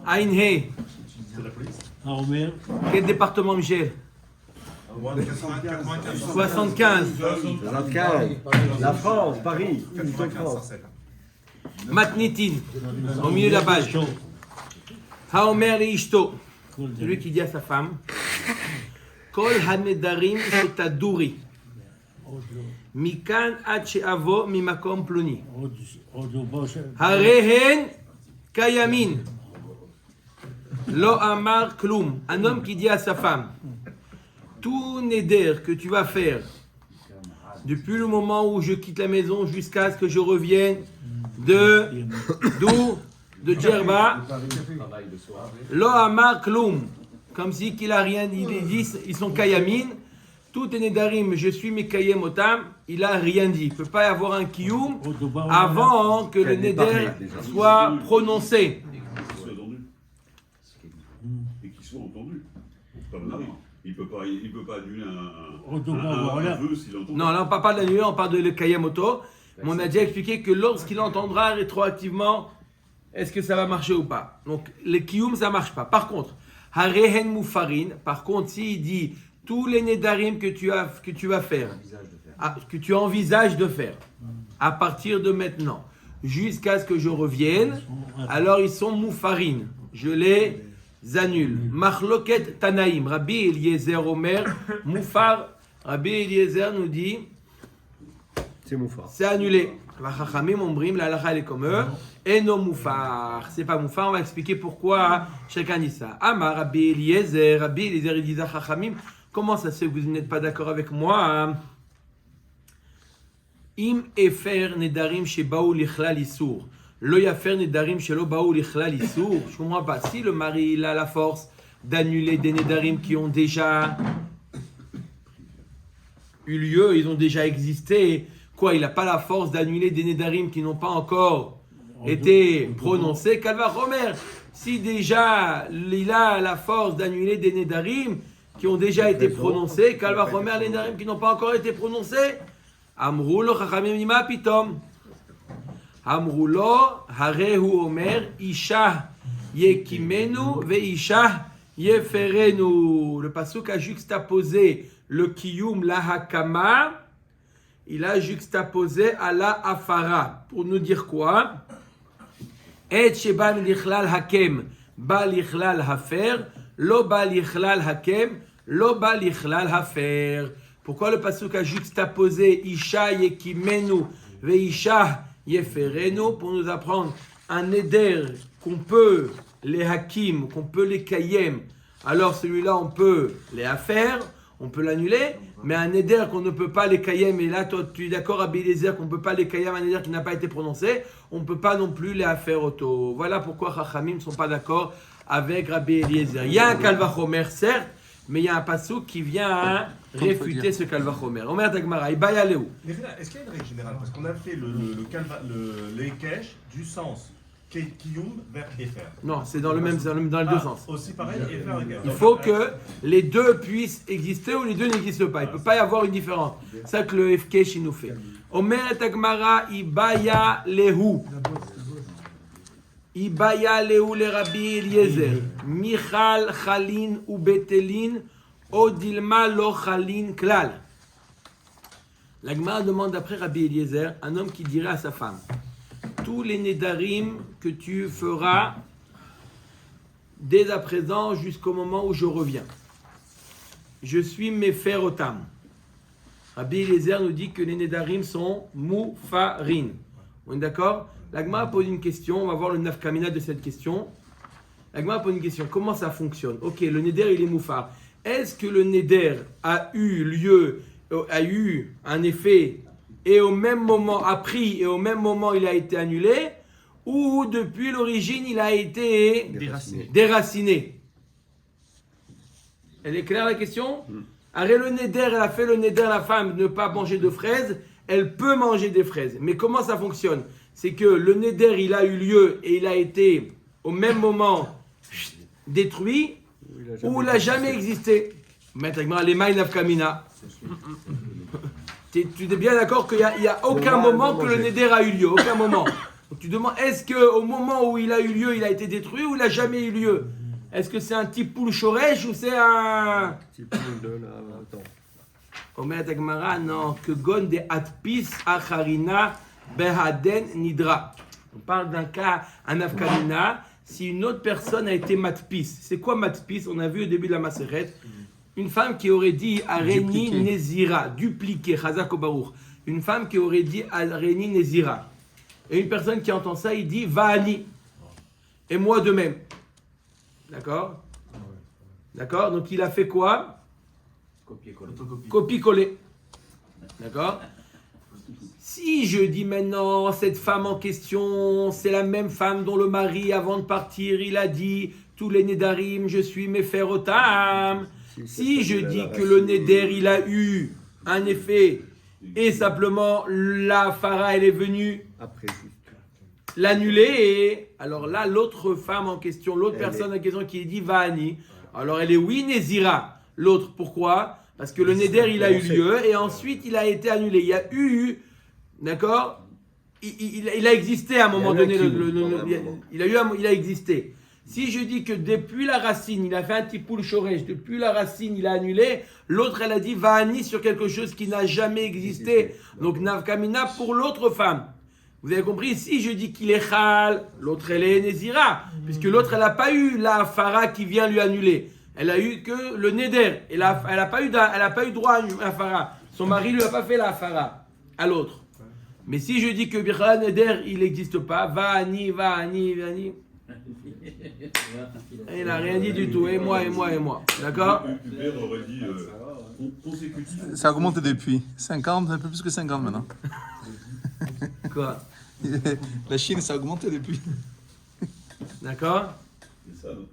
Ain He. C'est la police. Haomer, Quel département, Michel? 75. 75. La France, Paris. 95. Matnitin, au milieu de la page. Haomer le Ishto. Celui qui dit à sa femme, Kol hanedarim shetaduri. Mikan ad she'avo mimakom pluni. עוד לא בא ש... Harehen kayamin. Lo amar klum. Un homme qui dit à sa femme, tout neder que tu vas faire depuis le moment où je quitte la maison jusqu'à ce que je revienne d'où de Djerba, lo amar klum, comme si qu'il a rien dit, ils sont kayamin, tout est nedarim, je suis mekayem otam, il a rien dit. Il ne peut pas y avoir un kiyum avant que le neder soit prononcé. Et qu'ils soient entendus. Comme là, il peut pas annuler un vœu s'il entend. Non, là on ne parle pas de l'annuler, on parle de le kayem oto. Mais on a déjà expliqué que lorsqu'il entendra rétroactivement, est-ce que ça va marcher ou pas? Donc, les kiyum, ça ne marche pas. Par contre, harehen mufarin, par contre, s'il dit tous les nedarim que tu vas faire, que tu envisages de faire, à partir de maintenant, jusqu'à ce que je revienne, alors ils sont mufarin. Je les annule. Machloket Tanaïm, Rabbi Eliezer Omer, mufar. Rabbi Eliezer nous dit, C'est Moufar. c'est annulé. La Chachamim ombrim, la halakha elle est comme eux. Et non moufar. C'est pas moufar, on va expliquer pourquoi chacun dit ça. Amar Rabbi Eliezer, il dit à Chachamim, comment ça se fait que vous n'êtes pas d'accord avec moi? Im efer nedarim shebaou lichlal isur. Lo yafer nedarim shelo baou lichlal isur. Je comprends pas. Si le mari il a la force d'annuler des nedarim qui ont déjà eu lieu, ils ont déjà existé, quoi, il n'a pas la force d'annuler des nedarim qui n'ont pas encore été prononcés. Kalva Romer, si déjà il a la force d'annuler des nedarim qui ont déjà été prononcés, Kalva Romer, les nedarim qui n'ont pas encore été prononcés, Amroulo chachamim nima pitom. Amroulo harehu omer isha yekimenu ve isha yeferenu. Le pasuk a juxtaposé le kiyum la hakama, il a juxtaposé à la afara. Pour nous dire quoi? Et sheba lichlal hakem ba lichlal hafer, lo ba lichlal hakem, lo ba lichlal hafer. Pourquoi le pasuk a juxtaposé Isha yekimenu ve Isha yeferenu? Pour nous apprendre un neder qu'on peut les hakim, qu'on peut les kayem. Alors celui-là on peut les affaire, on peut l'annuler, mais un neder qu'on ne peut pas les kayem, et là toi tu es d'accord Rabbi Eliezer qu'on ne peut pas les kayem, un neder qui n'a pas été prononcé, on ne peut pas non plus les affaire auto. Voilà pourquoi Chachamim ne sont pas d'accord avec Rabbi Eliezer. Il y a un kalvachomer certes, mais il y a un pasuk qui vient réfuter ce kalvachomer. Omer Dagmara, Ibaya Léou. Est-ce qu'il y a une règle générale? Parce qu'on a fait le Ekesh du sens Kiyum vers Efer. Non, c'est dans le même, dans les deux sens. Aussi pareil, Efer Eker. Il faut que les deux puissent exister ou les deux n'existent pas. Il ne peut pas y avoir une différence. C'est ça que le FK nous fait. Omer Dagmara, Ibaya Léou. Ibaya Léou le Rabbi Eliezer. Michal Chalin ou Betelin. Odilma lo Chalin Klal. La Gemara demande après Rabbi Eliezer, un homme qui dirait à sa femme, tous les nedarim que tu feras dès à présent jusqu'au moment où je reviens. Je suis mefer otam. Rabbi Eliezer nous dit que les nedarim sont mufarin. On est d'accord? La Gemara pose une question, on va voir le nafkamina de cette question. La Gemara pose une question, comment ça fonctionne? Ok, le neder il est moufar. Est-ce que le neder a eu lieu, a eu un effet et au même moment a pris et au même moment il a été annulé, ou depuis l'origine il a été déraciné? Elle est claire la question? Arrête, le neder, elle a fait le neder à la femme de ne pas manger de fraises, elle peut manger des fraises. Mais comment ça fonctionne? C'est que le neder il a eu lieu et il a été au même moment détruit, ou il n'a jamais existé. Maître Agmara, les maïs nafkamina. Tu es bien d'accord qu'il n'y a aucun moment que le neder a eu lieu, aucun moment. Donc tu demandes, est-ce qu'au moment où il a eu lieu, il a été détruit ou il n'a jamais eu lieu? Est-ce que c'est un tipoul shoresh ou c'est un... Tipoul de la... Attends. Omer Agmara, non, que gon de atpis acharina behaden nidra. On parle d'un cas, un afkamina, si une autre personne a été matpis. C'est quoi matpis? On a vu au début de la Maseret. Une femme qui aurait dit Areni Nezira, dupliqué, Chazak Baruch. Une femme qui aurait dit Areni Nezira. Et une personne qui entend ça, il dit Va'ani. Et moi de même. D'accord? D'accord? Donc il a fait quoi? Copier-coller. D'accord? Si je dis maintenant, cette femme en question, c'est la même femme dont le mari, avant de partir, il a dit tous les Nedarim, je suis Meferotam. Si je dis que le Neder, il a eu un effet et simplement la Farah, elle est venue Après, juste. l'annuler, alors là, l'autre femme en question, l'autre Elle personne en question qui dit Va'ani, alors elle est oui, Nézira. L'autre, pourquoi? Parce que le Neder, il a eu lieu et ensuite il a été annulé. Il y a eu, d'accord? Il a existé à un moment donné. Il a existé. Si je dis que depuis la racine, il a fait un tipoul shoresh, depuis la racine, il a annulé, l'autre, elle a dit Va'ani sur quelque chose qui n'a jamais existé. Donc, Navkamina pour l'autre femme. Vous avez compris? Si je dis qu'il est Khal, l'autre, elle est Nézira. Puisque l'autre, elle n'a pas eu la Farah qui vient lui annuler. Elle a eu que le Neder. Elle n'a pas eu droit à un Farah. Son mari ne lui a pas fait la Farah à l'autre. Mais si je dis que Birkha Neder, il n'existe pas, Va'ani. Il n'a rien dit du tout. Et moi. D'accord? Hubert aurait dit consécutif. Ça a augmenté depuis 50, un peu plus que 50 maintenant. Quoi? La Chine, ça a augmenté depuis. D'accord? C'est ça, non?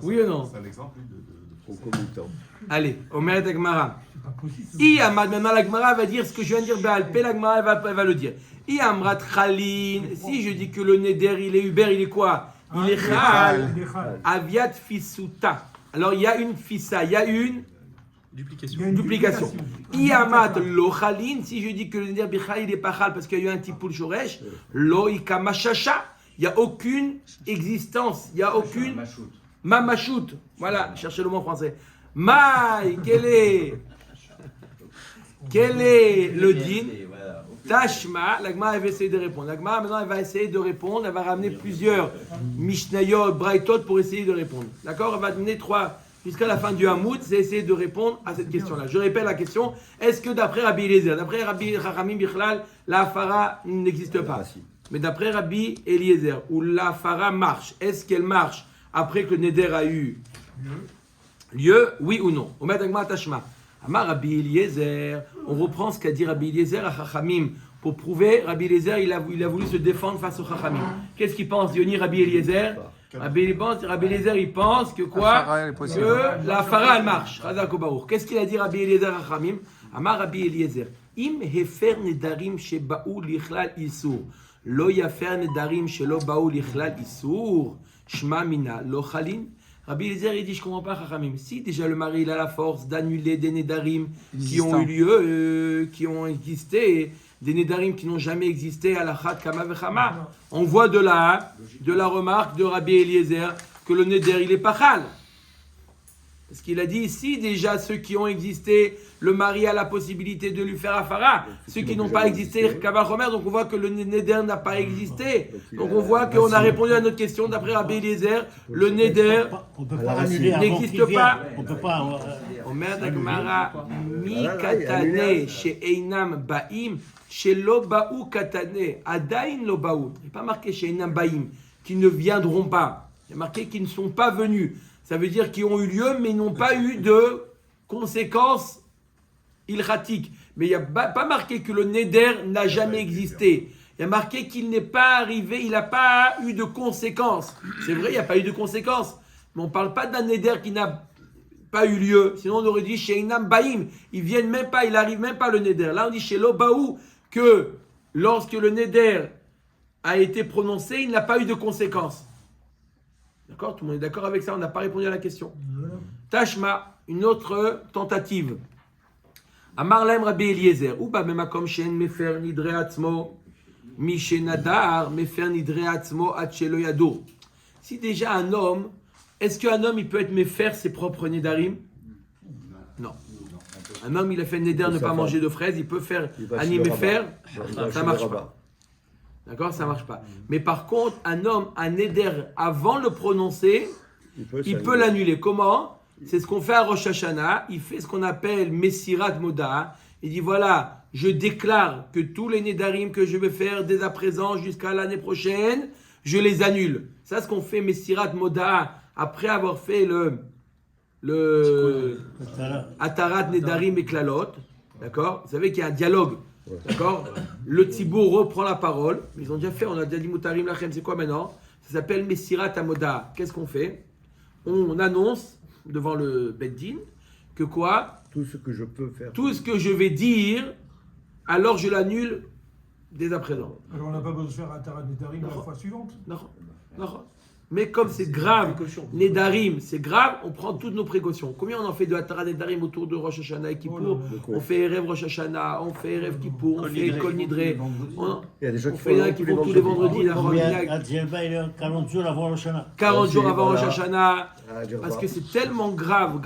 Oui ou non? C'est un exemple de Concomitant. Allez, Omer et Agmara. Iamad, maintenant la Gemara va dire ce que je viens de dire, Béalpé, la Gemara elle va le dire. Iamrat Khalin, si je dis que le Neder, il est Uber, il est quoi? Il est Khal. Aviat Fisuta. Alors il y a une Fissa, il y a une duplication. Iamad Lo Khalin, si je dis que le Neder Bichal, il est pas Khal parce qu'il y a eu un Tipoul Shoresh, Lo Ikamashasha, il n'y a aucune existence, il n'y a aucune. Mamachout, voilà, cherchez le mot français. Maï, quel est le din? Tashma, la Gemara va essayer de répondre. La Gemara maintenant elle va essayer de répondre, elle va ramener plusieurs Mishnayot, Braitot pour essayer de répondre. D'accord? Elle va donner 3 jusqu'à la fin du Hamoud, c'est essayer de répondre à cette question-là. Je répète la question, est-ce que d'après Rabbi Eliezer, d'après Rabbi Chachamim Bichlal, la Farah n'existe pas? Mais d'après Rabbi Eliezer, où la Farah marche, est-ce qu'elle marche après que le Neder a eu lieu, oui ou non? On met Agma Tashma. Amar Rabbi Eliezer, on reprend ce qu'a dit Rabbi Eliezer à Chachamim. Pour prouver, Rabbi Eliezer, il a voulu se défendre face au Chachamim. Qu'est-ce qu'il pense, Yoni Rabbi Eliezer? Rabbi Eliezer, il pense que quoi? Que la Farah, elle marche. Qu'est-ce qu'il a dit Rabbi Eliezer à Chachamim? Amar Rabbi Eliezer, Im hefer nedarim shebaou lichlal isur, lo yafer nedarim shelo baou lichlal isur. Shma mina lo chalin. Rabbi Eliezer il dit je comprends pas Chachamim. Si déjà le mari il a la force d'annuler des nedarim qui ont eu lieu, qui ont existé, des nedarim qui n'ont jamais existé à la chat kama vechama. On voit de la remarque de Rabbi Eliezer que le neder il est pas chal. Parce qu'il a dit ici déjà ceux qui ont existé, le mari a la possibilité de lui faire afara. Ceux qui n'ont pas existé, Kavachomer, donc on voit que le Neder n'a pas existé. Donc on voit qu'on a répondu à notre question d'après Rabbi Eliezer, le Neder n'existe pas. On peut pas. Omer Dagmara, mi katane chez Einam Baim, chez lo baou katane, adain lo baou. Il n'est pas marqué chez Einam Baim, qui ne viendront pas. Il est marqué qu'ils ne sont pas venus. Ça veut dire qu'ils ont eu lieu, mais n'ont pas eu de conséquences ilchatiques. Mais il n'y a pas marqué que le Neder n'a jamais existé. Il y a marqué qu'il n'est pas arrivé, il n'a pas eu de conséquences. C'est vrai, il n'y a pas eu de conséquences. Mais on ne parle pas d'un Neder qui n'a pas eu lieu. Sinon, on aurait dit chez Inam Baïm. Ils ne viennent même pas, il n'arrive même pas le Neder. Là, on dit chez Lobaou que lorsque le Neder a été prononcé, il n'a pas eu de conséquences. D'accord? Tout le monde est d'accord avec ça? On n'a pas répondu à la question. Tashma, une autre tentative. Amar lahem Rabbi Eliezer. Ou ba memakom shen mefer nidre atzmo. Mishenadar, Mefer Nidre Atzmo Achelo Yado. Si déjà un homme, est-ce qu'un homme il peut être Mefer ses propres Nedarim? Non. Un homme il a fait Neder ne pas manger de fraises, il peut faire animer faire, ça marche pas. D'accord, ça marche pas. Mais par contre, un homme, un Neder avant de le prononcer, il peut l'annuler. Comment? C'est ce qu'on fait à Rosh Hashanah. Il fait ce qu'on appelle Messirat Moda. Il dit voilà, je déclare que tous les Nedarim que je vais faire dès à présent jusqu'à l'année prochaine, je les annule. Ça, ce qu'on fait Messirat Moda après avoir fait le Atarat Nedarim et Klalot. D'accord? Vous savez qu'il y a un dialogue. D'accord? Le Tzibour reprend la parole. Ils ont déjà fait, on a déjà dit Mutarim Lachem. C'est quoi maintenant? Ça s'appelle Messirat Moda. Qu'est-ce qu'on fait? On annonce devant le Beddin que quoi? Tout ce que je peux faire. Tout ce que je vais dire, alors je l'annule dès à présent. Alors on n'a pas besoin de faire un Tarat Nedarim la fois suivante. Non, non. Mais comme c'est grave, Nedarim, c'est grave, on prend toutes nos précautions. Combien on en fait de Atarat Nedarim autour de Rosh Hashanah et Kippour? On fait Erev Rosh Hashanah, on fait Erev Kippour, on fait Kol Nidre. Il y a des gens On fait qui font tous les vendredis. Combien? Il y a 40 jours avant le Shana. 40 jours avant Rosh Hashanah. Ah, Parce que c'est tellement grave,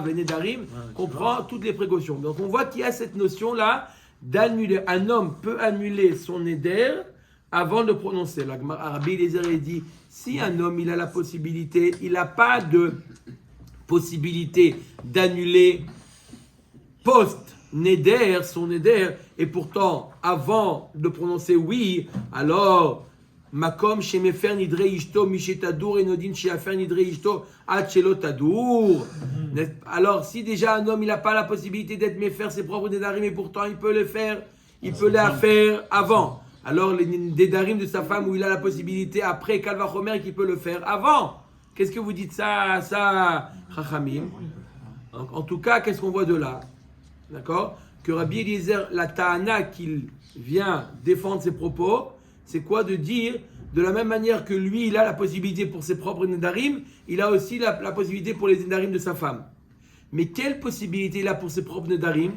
les Nedarim, qu'on prend toutes les précautions. Donc on voit qu'il y a cette notion-là d'annuler. Un homme peut annuler son Neder avant de prononcer. Rabbi Eliezer dit, si un homme il a la possibilité, il n'a pas de possibilité d'annuler post-Neder, son Neder, et pourtant avant de prononcer oui, alors Makom shemefer nidre ishto mishetadur enodin sheafer nidre ishto achelo tadur. Alors si déjà un homme il n'a pas la possibilité d'être méfer ses propres Nedarim et pourtant il peut le faire, il peut les faire avant. Alors les Nedarim de sa femme où il a la possibilité après Kalva Chomer qui peut le faire avant. Qu'est-ce que vous dites ça Chachamim? En tout cas, qu'est-ce qu'on voit de là? D'accord? Que Rabbi Eliezer, la Ta'ana qu'il vient défendre ses propos, c'est quoi? De dire, de la même manière que lui, il a la possibilité pour ses propres Nedarim, il a aussi la possibilité pour les Nedarim de sa femme. Mais quelle possibilité il a pour ses propres Nedarim?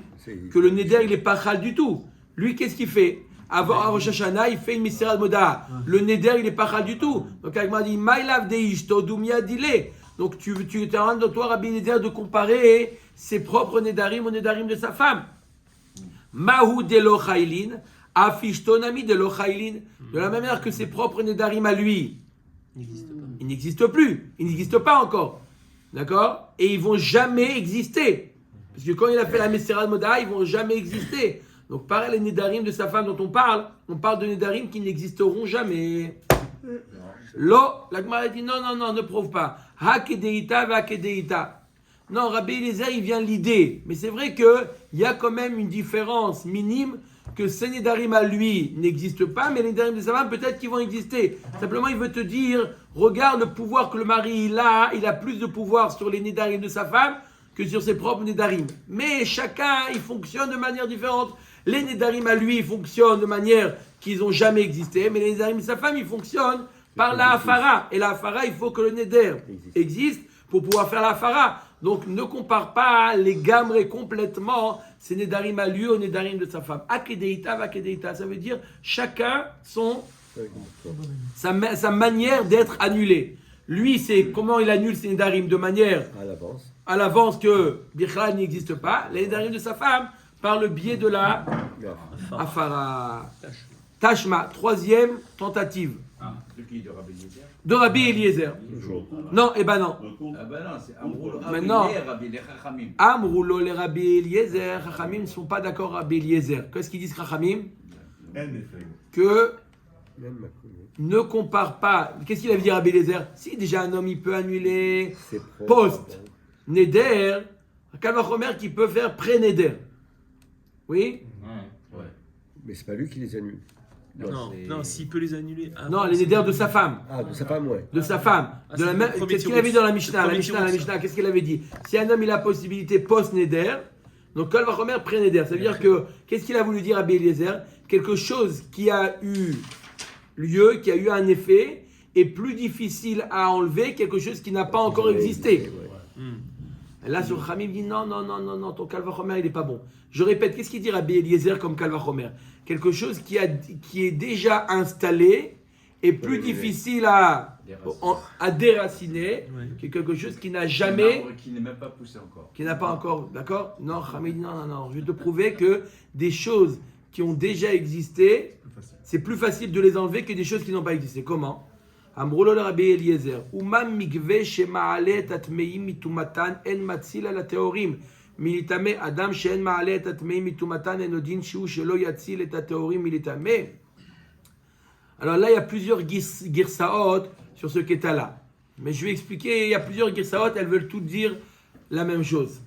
Que le Neder, il n'est pas chal du tout. Lui, qu'est-ce qu'il fait? Avant Rosh Hashanah, il fait une Messirat Moda. Le Neder, il n'est pas chal du tout. Donc, Agma dit, Maïlav deishto dumia dile. Donc, tu es en train de toi, Rabbi Eliezer, de comparer ses propres Nedarim aux Nedarim de sa femme. Mahu delo chaylin. Afishtonami de l'Ochailin, de la même manière que ses propres Nedarim à lui, ils n'existent plus, ils n'existent pas encore, d'accord? Et ils vont jamais exister, parce que quand il a fait la Messirat Moda, ils vont jamais exister. Donc pareil, les Nedarim de sa femme dont on parle de Nedarim qui n'existeront jamais. Lo, la Gemara dit non, ne prouve pas. Hakedeita va hakedeita. Non, Rabbi Eliezer, il vient l'idée, mais c'est vrai qu'il y a quand même une différence minime que ces Nedarim à lui n'existent pas, mais les Nedarim de sa femme, peut-être qu'ils vont exister. Simplement, il veut te dire, regarde le pouvoir que le mari il a plus de pouvoir sur les Nedarim de sa femme que sur ses propres Nedarim. Mais chacun, il fonctionne de manière différente. Les Nedarim à lui, ils fonctionnent de manière qu'ils n'ont jamais existé, mais les Nedarim de sa femme, ils fonctionnent par la Hafara. Et la Hafara, il faut que le Neder existe pour pouvoir faire la Hafara. Donc, ne compare pas les gamres complètement ces Nedarim à lui aux Nedarim de sa femme. Akedeita va akedeita. Ça veut dire chacun sa manière d'être annulé. Lui, c'est comment il annule ses Nedarim de manière à l'avance que Birchla n'existe pas. Les Nedarim de sa femme par le biais de la Afara. Tashma, troisième tentative. De qui? De Rabbi Eliezer? De Rabbi Eliezer. Non, eh ben non. Ah ben non, c'est Amrou Maintenant, Rabbi les Chachamim. Amroulo les Rabbi Eliezer, Chachamim ne sont pas d'accord Rabbi Eliezer. Qu'est-ce qu'ils disent Chachamim? Que ne compare pas. Qu'est-ce qu'il a dit Rabbi Eliezer? Si déjà un homme il peut annuler post Neder, Kalvachomer qui peut faire pré-Neder. Oui? Ouais. Mais c'est pas lui qui les annule. Non, s'il peut les annuler. Non, les Neder de sa femme. Ah, de sa femme, ouais. De sa femme. c'est le premier Qu'est-ce qu'il tirous. avait dit dans la Mishnah? Le La premier Mishnah, qu'est-ce qu'il avait dit? Si un homme il a la possibilité post-Neder, donc Kol Vachomer pré-Neder. Ça veut dire que, qu'est-ce qu'il a voulu dire à Eliezer? Quelque chose qui a eu lieu, qui a eu un effet, est plus difficile à enlever, quelque chose qui n'a pas encore existé. Et là, sur Khamim dit non, ton Kalvachomer, il n'est pas bon. Je répète, qu'est-ce qu'il dit Rabbi Eliezer comme Kalvachomer? Quelque chose qui est déjà installé et plus difficile à déraciner que quelque chose qui n'a jamais. Qui n'est même pas poussé encore. Qui n'a pas encore. D'accord? Non, Khamim dit non. Je vais te prouver que des choses qui ont déjà existé, c'est plus facile de les enlever que des choses qui n'ont pas existé. Comment? Amrolo le Rabbi Eliezer. Umam mikve shema'ale tatmeim mitumatan en matzil ala teorim. Militame adam she'en ma'ale tatmeim mitumatan en odin shiu shelo yatzil et teorim militame. Alors là, il y a plusieurs girsaot sur ce qu'est-là. Mais je vais expliquer, il y a plusieurs girsaot, elles veulent toutes dire la même chose.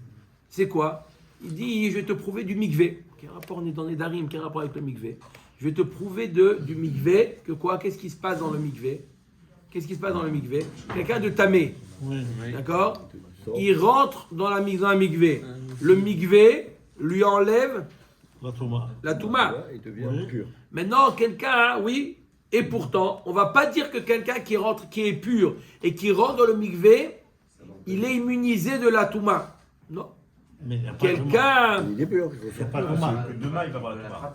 C'est quoi? Il dit, je vais te prouver du mikvé. Quel rapport, on est dans les darim, quel rapport avec le mikvé? Je vais te prouver du mikvé, que quoi? Qu'est-ce qui se passe dans le mikvé? Qu'est-ce qui se passe dans le mikvé? Quelqu'un de tamé, d'accord? Il rentre dans un mikvé. Le mikvé lui enlève la touma. Il devient pur. Maintenant, quelqu'un, oui, et pourtant, on ne va pas dire que quelqu'un qui est pur et qui rentre dans le mikvé, il est immunisé de la touma. Non. Mais il y a pas Quelqu'un, Il est pur. Il n'y a pas de mal. Demain, il va avoir la touma.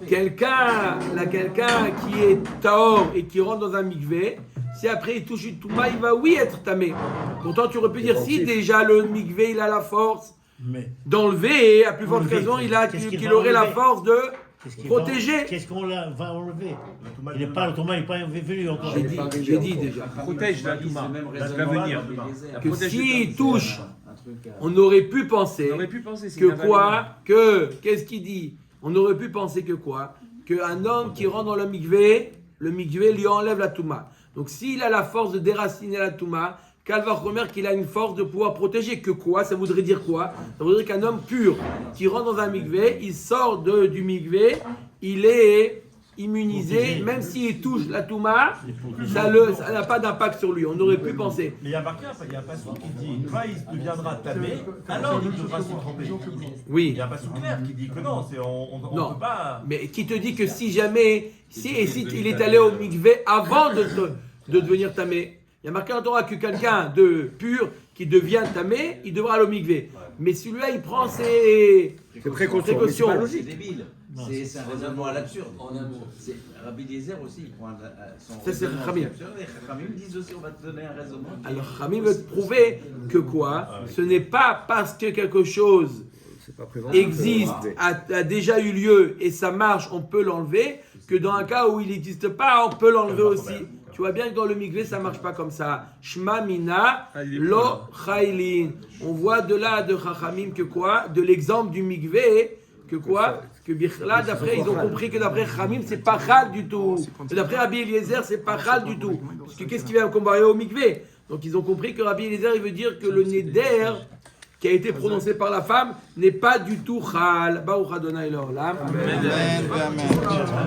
quelqu'un qui est taor et qui rentre dans un mikvé, si après il touche une touma, il va oui être tamé. Pourtant, tu aurais pu dire si déjà le mikvé il a la force Mais d'enlever, et à plus forte Enlever, raison, qu'est-ce qu'il qu'il va aurait la enlever? force de qu'est-ce qu'il protéger. Qu'est-ce qu'on va enlever? La touma Il n'est pas le Thomas, il n'est pas venu encore. J'ai dit déjà Protège la Touma. Ça va venir. que s'il touche, on aurait pu penser On aurait pu penser c'est que une quoi, qu'est-ce qu'il dit? On aurait pu penser que quoi? Qu'un homme qui rentre dans le mikvé lui enlève la touma. Donc s'il a la force de déraciner la touma, Kalvachomer qu'il a une force de pouvoir protéger. Que quoi? Ça voudrait dire quoi? Ça voudrait dire qu'un homme pur qui rentre dans un mikvé, il sort du mikvé, il est immunisé, Protégé. même s'il touche la touma, ça n'a pas d'impact sur lui. On aurait pu penser. Mais il y a marqué, il y a un passage qui dit quand il deviendra tamé, alors il devra s'y tromper. Oui. Il y a un passage clair qui dit que non, on ne Non. peut pas. Mais qui te dit que si jamais, si il est allé au mikvé avant de devenir tamé, il y a marqué en Torah que quelqu'un de pur qui devient tamé, il devra aller au mikvé. Mais celui-là, il prend ses précautions. précautions. Mais c'est pas C'est logique. débile. Non, C'est un raisonnement à l'absurde. C'est Rabbi Eliezer aussi, il prend son Ça, c'est raisonnement Khamim. absurde. Les Khamim disent aussi, on va te donner un raisonnement. Alors, Khamim veut te prouver que quoi? Ce n'est pas parce que quelque chose C'est pas préventif. existe, a déjà eu lieu et ça marche, on peut l'enlever, que dans un cas où il n'existe pas, on peut l'enlever aussi. Tu vois bien que dans le mikvé, ça ne marche pas comme ça. Shma mina lo chaylin. On voit de là, de Chachamim, que quoi? De l'exemple du mikvé, que quoi? Que Bichla, d'après, ils ont compris que d'après Chachamim, c'est pas chal du tout. Et d'après Rabbi Eliezer, c'est pas chal du tout. Parce que qu'est-ce qui vient comparer au mikvé? Donc ils ont compris que Rabbi Eliezer, il veut dire que le neder qui a été prononcé par la femme n'est pas du tout chal. Baruch Adonai Leolam. Amen.